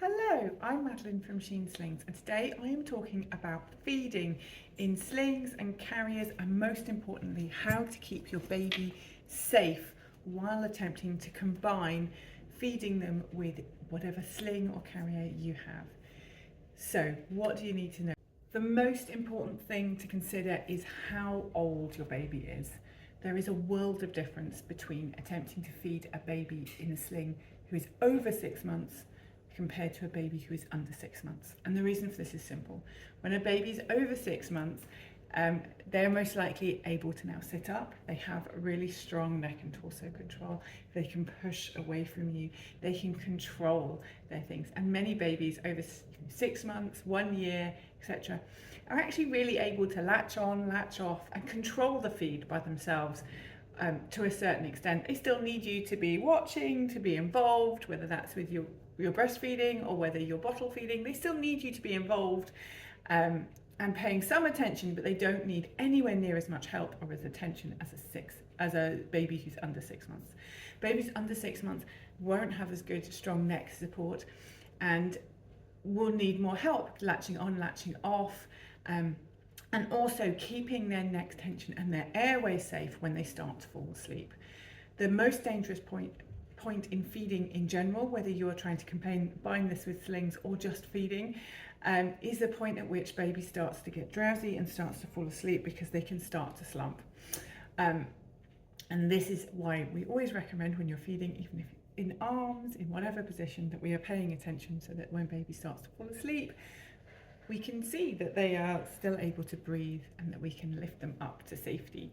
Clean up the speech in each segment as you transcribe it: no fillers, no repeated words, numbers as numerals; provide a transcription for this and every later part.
Hello, I'm Madeline from Slings, and today I am talking about feeding in slings and carriers, and most importantly, how to keep your baby safe while attempting to combine feeding them with whatever sling or carrier you have. So, what do you need to know? The most important thing to consider is how old your baby is. There is a world of difference between attempting to feed a baby in a sling who is over 6 months compared to a baby who is under 6 months. And the reason for this is simple. When a baby is over 6 months, they're most likely able to now sit up. They have really strong neck and torso control. They can push away from you. They can control their things. And many babies over 6 months, 1 year, etc., are actually really able to latch on, latch off, and control the feed by themselves. To a certain extent. They still need you to be watching, to be involved, whether that's with your breastfeeding or whether you're bottle feeding. They still need you to be involved and paying some attention, but they don't need anywhere near as much help or as attention as a baby who's under 6 months. Babies under 6 months won't have as good strong neck support and will need more help latching on, latching off, and also keeping their neck tension and their airways safe when they start to fall asleep. The most dangerous point in feeding in general, whether you're trying to combine this with slings or just feeding, is the point at which baby starts to get drowsy and starts to fall asleep because they can start to slump. And this is why we always recommend when you're feeding, even if in arms, in whatever position, that we are paying attention so that when baby starts to fall asleep, we can see that they are still able to breathe and that we can lift them up to safety.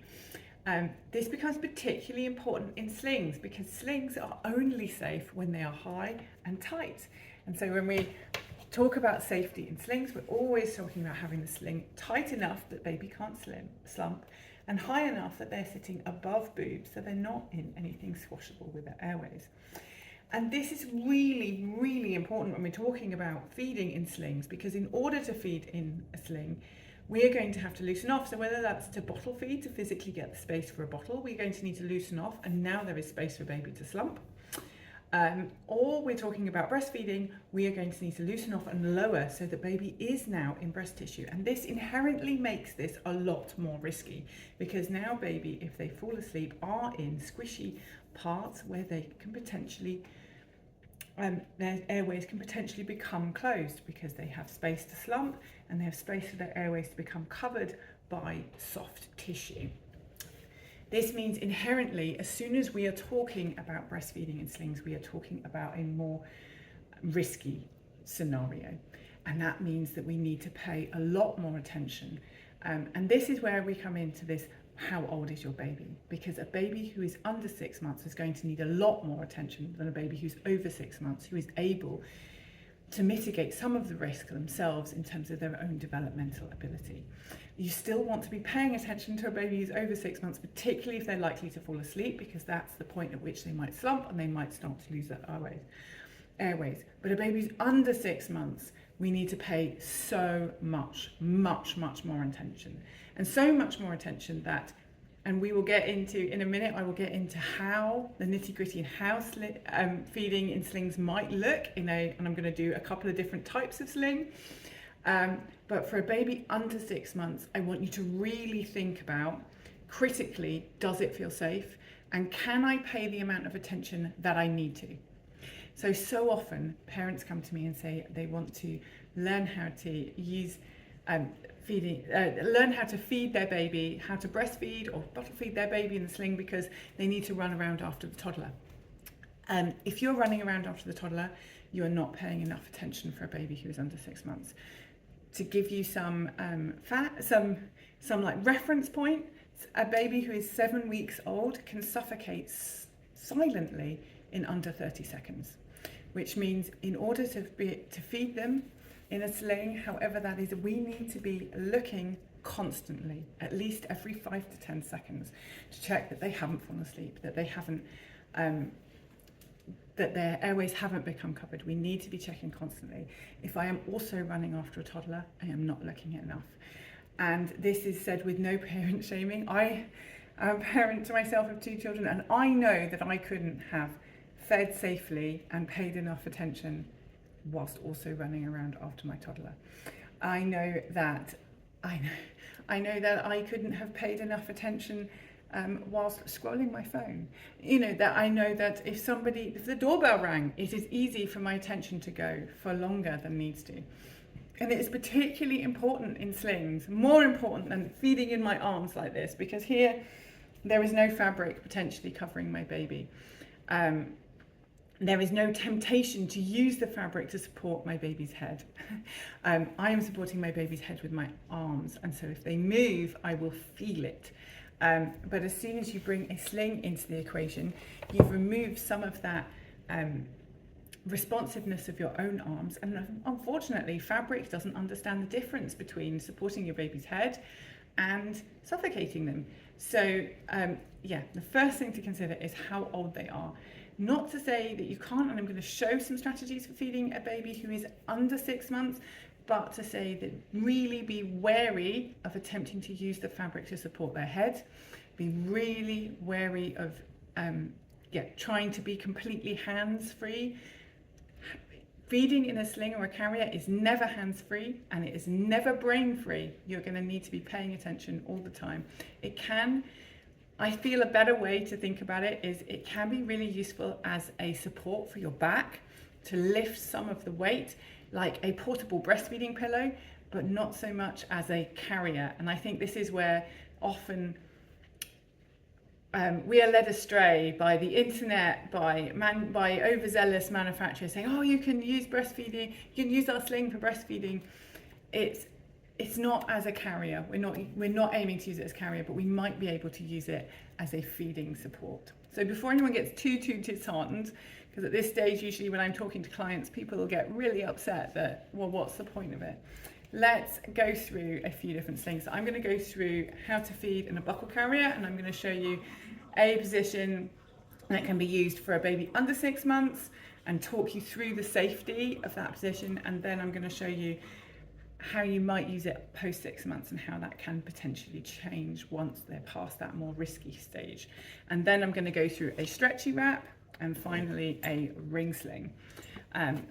This becomes particularly important in slings because slings are only safe when they are high and tight. And so when we talk about safety in slings, we're always talking about having the sling tight enough that baby can't slump and high enough that they're sitting above boobs so they're not in anything squashable with their airways. And this is really, really important when we're talking about feeding in slings, because in order to feed in a sling, we are going to have to loosen off. So whether that's to bottle feed, to physically get the space for a bottle, we're going to need to loosen off, and now there is space for baby to slump. Or we're talking about breastfeeding, we are going to need to loosen off and lower so that baby is now in breast tissue. And this inherently makes this a lot more risky, because now baby, if they fall asleep, are in squishy parts where they can potentially their airways can potentially become closed because they have space to slump and they have space for their airways to become covered by soft tissue. This means inherently, as soon as we are talking about breastfeeding in slings, we are talking about a more risky scenario. And that means that we need to pay a lot more attention. And this is where we come into this, how old is your baby? Because a baby who is under 6 months is going to need a lot more attention than a baby who's over 6 months, who is able to mitigate some of the risk themselves in terms of their own developmental ability. You still want to be paying attention to a baby who's over 6 months, particularly if they're likely to fall asleep, because that's the point at which they might slump and they might start to lose their airways. But a baby who's under 6 months, we need to pay so much more attention. And so much more attention that, and we will get into, in a minute, I will get into how, the nitty gritty, and how feeding in slings might look, and I'm going to do a couple of different types of sling. But for a baby under 6 months, I want you to really think about, critically, does it feel safe? And can I pay the amount of attention that I need to? So often parents come to me and say they want to learn how to use learn how to feed their baby, how to breastfeed or bottle feed their baby in the sling because they need to run around after the toddler. If you're running around after the toddler, you are not paying enough attention for a baby who is under 6 months. To give you some like reference point, a baby who is 7 weeks old can suffocate silently in under 30 seconds, which means in order to feed them in a sling, however that is, we need to be looking constantly, at least every 5 to 10 seconds, to check that they haven't fallen asleep, that they haven't, that their airways haven't become covered. We need to be checking constantly. If I am also running after a toddler, I am not looking enough. And this is said with no parent shaming. I am a parent to myself of 2 children, and I know that I couldn't have fed safely and paid enough attention whilst also running around after my toddler. I know that I couldn't have paid enough attention whilst scrolling my phone. That I know that if the doorbell rang, it is easy for my attention to go for longer than needs to. And it is particularly important in slings, more important than feeding in my arms like this, because here there is no fabric potentially covering my baby. There is no temptation to use the fabric to support my baby's head. I am supporting my baby's head with my arms, and so if they move, I will feel it. But as soon as you bring a sling into the equation, you've removed some of that responsiveness of your own arms, and unfortunately fabric doesn't understand the difference between supporting your baby's head and suffocating them. So the first thing to consider is how old they are. Not to say that you can't, and I'm going to show some strategies for feeding a baby who is under 6 months, but to say that really be wary of attempting to use the fabric to support their head. Be really wary of trying to be completely hands-free. Feeding in a sling or a carrier is never hands-free, and it is never brain-free. You're going to need to be paying attention all the time. I feel a better way to think about it is it can be really useful as a support for your back to lift some of the weight, like a portable breastfeeding pillow, but not so much as a carrier. And I think this is where often we are led astray by the internet, by overzealous manufacturers saying, oh, you can use breastfeeding, you can use our sling for breastfeeding. It's not as a carrier. We're not aiming to use it as carrier, but we might be able to use it as a feeding support. So before anyone gets too disheartened, because at this stage, usually when I'm talking to clients, people will get really upset that, well, what's the point of it? Let's go through a few different things. I'm going to go through how to feed in a buckle carrier, and I'm going to show you a position that can be used for a baby under 6 months and talk you through the safety of that position. And then I'm going to show you how you might use it post 6 months and how that can potentially change once they're past that more risky stage. And then I'm going to go through a stretchy wrap and finally a ring sling.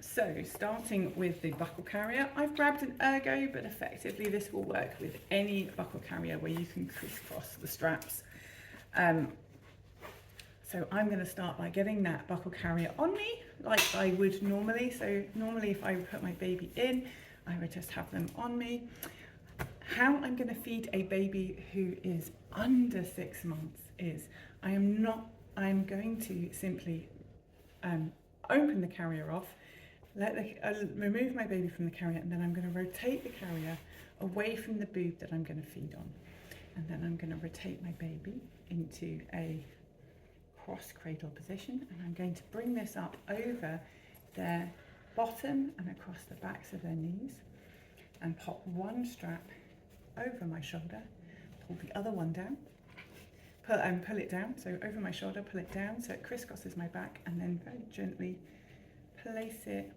So starting with the buckle carrier, I've grabbed an ergo, but effectively this will work with any buckle carrier where you can crisscross the straps. So I'm going to start by getting that buckle carrier on me like I would normally. So normally if I would put my baby in, I would just have them on me. How I'm going to feed a baby who is under 6 months is I'm going to simply open the carrier off, remove my baby from the carrier, and then I'm going to rotate the carrier away from the boob that I'm going to feed on. And then I'm going to rotate my baby into a cross cradle position, and I'm going to bring this up over their bottom and across the backs of their knees and pop one strap over my shoulder, pull the other one down, pull it down, so over my shoulder, pull it down so it crisscrosses my back, and then very gently place it,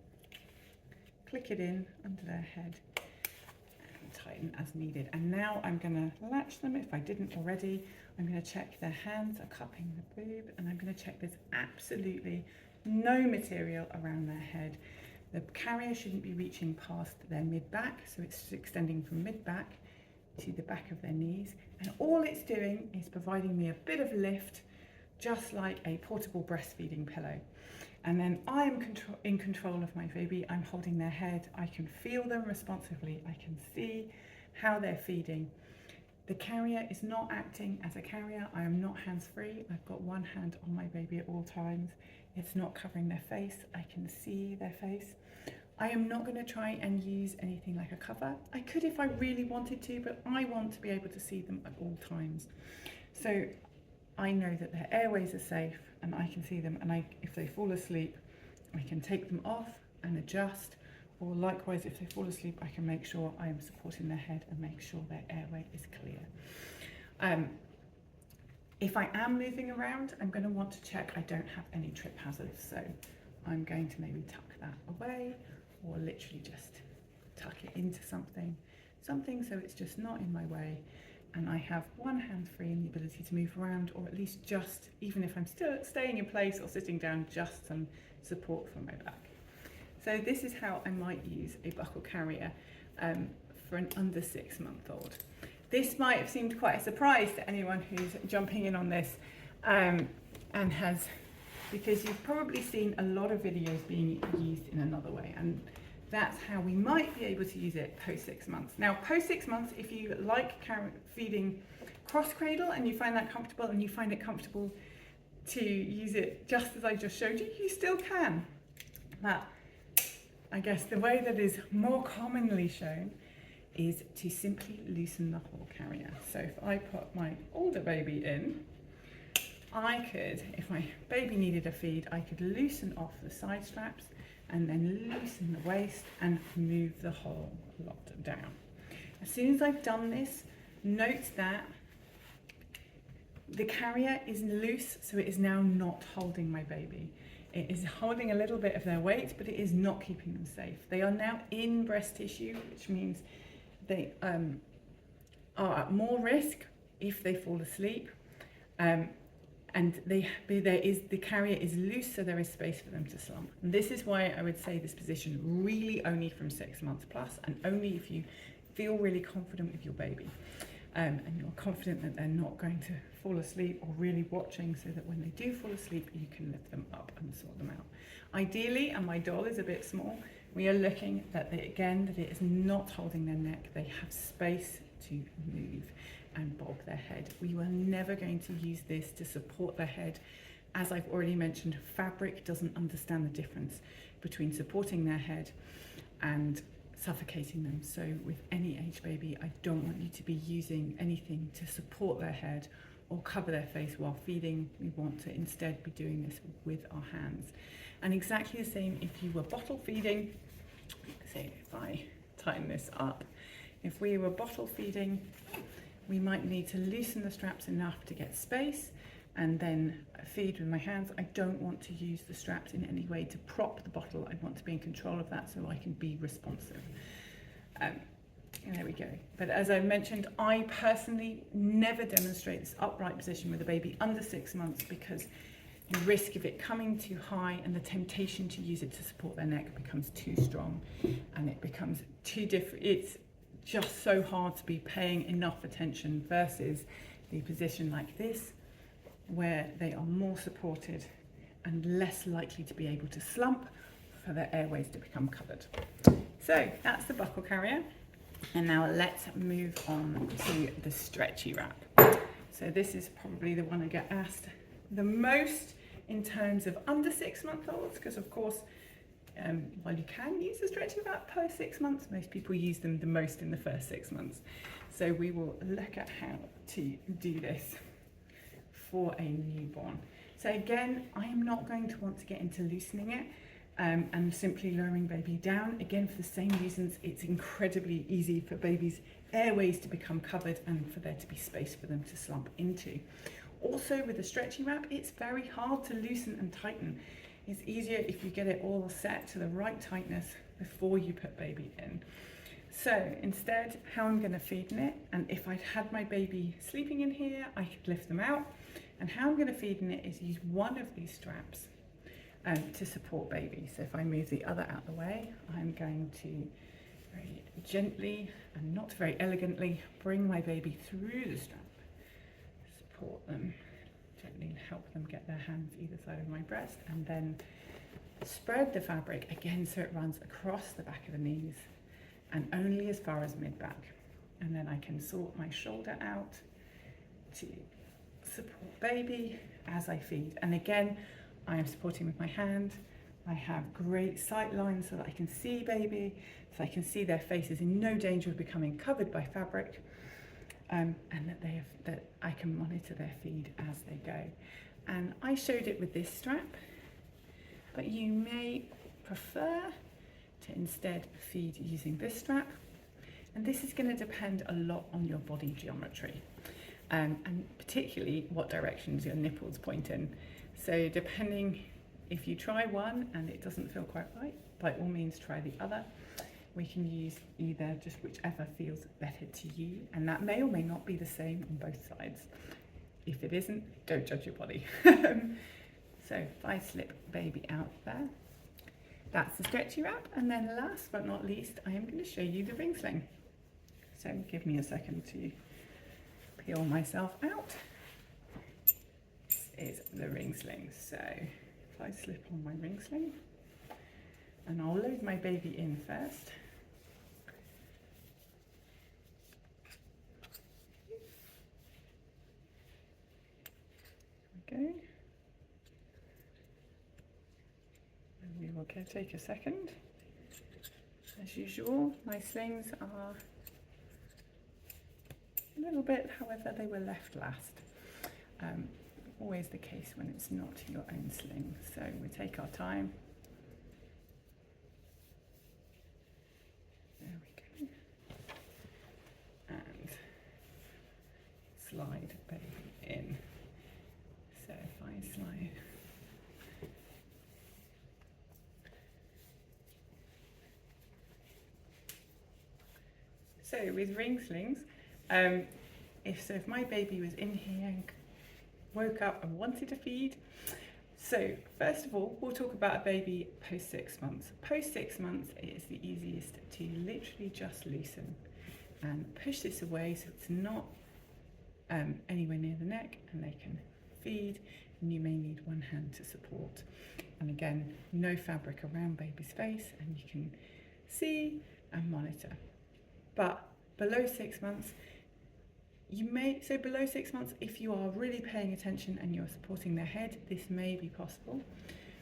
click it in under their head and tighten as needed. And now I'm going to latch them if I didn't already. I'm going to check their hands are cupping the boob, and I'm going to check there's absolutely no material around their head. The carrier shouldn't be reaching past their mid-back, so it's extending from mid-back to the back of their knees. And all it's doing is providing me a bit of lift, just like a portable breastfeeding pillow. And then I'm in control of my baby. I'm holding their head. I can feel them responsively. I can see how they're feeding. The carrier is not acting as a carrier. I am not hands-free. I've got one hand on my baby at all times. It's not covering their face. I can see their face. I am not going to try and use anything like a cover. I could if I really wanted to, but I want to be able to see them at all times. So I know that their airways are safe and I can see them, and if they fall asleep, I can take them off and adjust, or likewise if they fall asleep, I can make sure I am supporting their head and make sure their airway is clear. If I am moving around, I'm going to want to check I don't have any trip hazards, so I'm going to maybe tuck that away, or literally just tuck it into something so it's just not in my way, and I have one hand free and the ability to move around, or at least just, even if I'm still staying in place or sitting down, just some support from my back. So this is how I might use a buckle carrier for an under 6-month-old. This might have seemed quite a surprise to anyone who's jumping in on this and has, because you've probably seen a lot of videos being used in another way, and that's how we might be able to use it post 6 months. Now, post 6 months, if you like feeding cross cradle and you find that comfortable and you find it comfortable to use it just as I just showed you, you still can. But I guess the way that is more commonly shown is to simply loosen the whole carrier. So if I put my older baby in, I could, if my baby needed a feed, I could loosen off the side straps and then loosen the waist and move the whole lot down. As soon as I've done this, note that the carrier is loose, so it is now not holding my baby. It is holding a little bit of their weight, but it is not keeping them safe. They are now in breast tissue, which means they are at more risk if they fall asleep. And the carrier is loose, so there is space for them to slump. And this is why I would say this position really only from 6 months plus, and only if you feel really confident with your baby. And you're confident that they're not going to fall asleep, or really watching so that when they do fall asleep, you can lift them up and sort them out. Ideally, and my doll is a bit small, we are looking at that it is not holding their neck. They have space to move and bob their head. We were never going to use this to support their head. As I've already mentioned, fabric doesn't understand the difference between supporting their head and suffocating them. So with any age baby, I don't want you to be using anything to support their head or cover their face while feeding. We want to instead be doing this with our hands. And exactly the same if you were bottle feeding. So if I tighten this up, if we were bottle feeding, we might need to loosen the straps enough to get space and then feed with my hands. I don't want to use the straps in any way to prop the bottle. I want to be in control of that so I can be responsive. And there we go. But as I mentioned, I personally never demonstrate this upright position with a baby under 6 months, because the risk of it coming too high and the temptation to use it to support their neck becomes too strong, and it becomes too different. It's just so hard to be paying enough attention versus the position like this, where they are more supported and less likely to be able to slump for their airways to become covered. So that's the buckle carrier. And now let's move on to the stretchy wrap. So this is probably the one I get asked the most in terms of under 6 month olds, because of course, while you can use a stretchy wrap per 6 months, most people use them the most in the first 6 months. So we will look at how to do this for a newborn. So again, I am not going to want to get into loosening it and simply lowering baby down. Again, for the same reasons, it's incredibly easy for babies' airways to become covered and for there to be space for them to slump into. Also with the stretchy wrap, it's very hard to loosen and tighten. It's easier if you get it all set to the right tightness before you put baby in. So instead, how I'm going to feed in it, and if I'd had my baby sleeping in here, I could lift them out. And how I'm going to feed in it is use one of these straps to support baby. So if I move the other out the way, I'm going to very gently and not very elegantly bring my baby through the strap, support them, gently help them get their hands either side of my breast, and then spread the fabric again so it runs across the back of the knees and only as far as mid-back. And then I can sort my shoulder out to support baby as I feed. And again, I am supporting with my hand. I have great sight lines so that I can see baby, so I can see their face is in no danger of becoming covered by fabric, and that I can monitor their feed as they go. And I showed it with this strap, but you may prefer to instead feed using this strap. And this is going to depend a lot on your body geometry, and particularly what directions your nipples point in. So depending, if you try one and it doesn't feel quite right, by all means try the other. We can use either, just whichever feels better to you, and that may or may not be the same on both sides. If it isn't, don't judge your body. So if I slip baby out there, That's the stretchy wrap, and then last but not least, I am going to show you the ring sling. So give me a second to peel myself out. This is the ring sling. So if I slip on my ring sling, and I'll load my baby in first. There we go. And we will take a second. As usual, my slings are a little bit, however, they were left last. Always the case when it's not your own sling. So we take our time. There we go. And slide baby in. So if I slide. So with ring slings, if my baby was in here and woke up and wanted to feed, so first of all, we'll talk about a baby post 6 months. Post 6 months, it is the easiest to literally just loosen and push this away so it's not anywhere near the neck, and they can feed, and you may need one hand to support. And again, no fabric around baby's face, and you can see and monitor. But below 6 months, below 6 months, if you are really paying attention and you're supporting their head, this may be possible.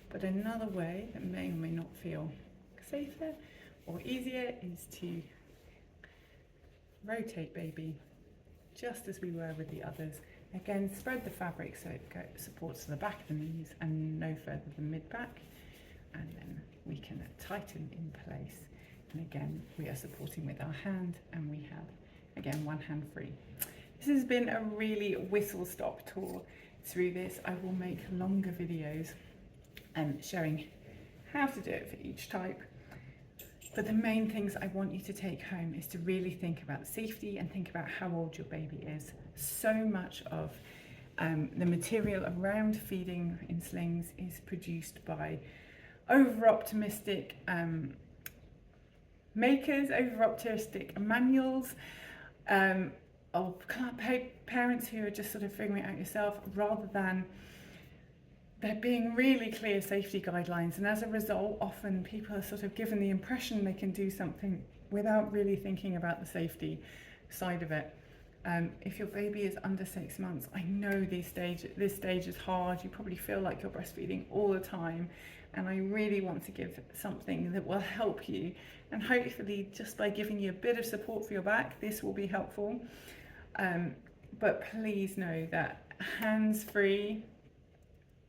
But another way that may or may not feel safer or easier is to rotate baby just as we were with the others. Again, spread the fabric so it supports the back of the knees and no further than mid-back. And then we can tighten in place. And again, we are supporting with our hand, and we have, again, one hand free. This has been a really whistle-stop tour through this. I will make longer videos showing how to do it for each type. But the main things I want you to take home is to really think about safety and think about how old your baby is. So much of the material around feeding in slings is produced by over-optimistic makers, over-optimistic manuals of parents who are just sort of figuring it out yourself, rather than there being really clear safety guidelines. And as a result, often people are sort of given the impression they can do something without really thinking about the safety side of it. If your baby is under 6 months, I know this stage is hard. You probably feel like you're breastfeeding all the time, and I really want to give something that will help you. And hopefully, just by giving you a bit of support for your back, this will be helpful. But please know that hands-free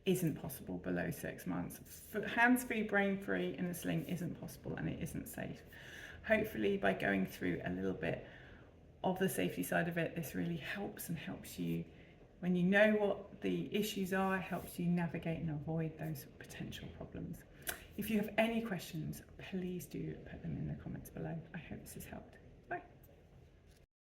isn't possible below 6 months. Hands-free, brain-free in a sling isn't possible, and it isn't safe. Hopefully, by going through a little bit of the safety side of it, this really helps you, when you know what the issues are, helps you navigate and avoid those potential problems. If you have any questions, please do put them in the comments below. I hope this has helped.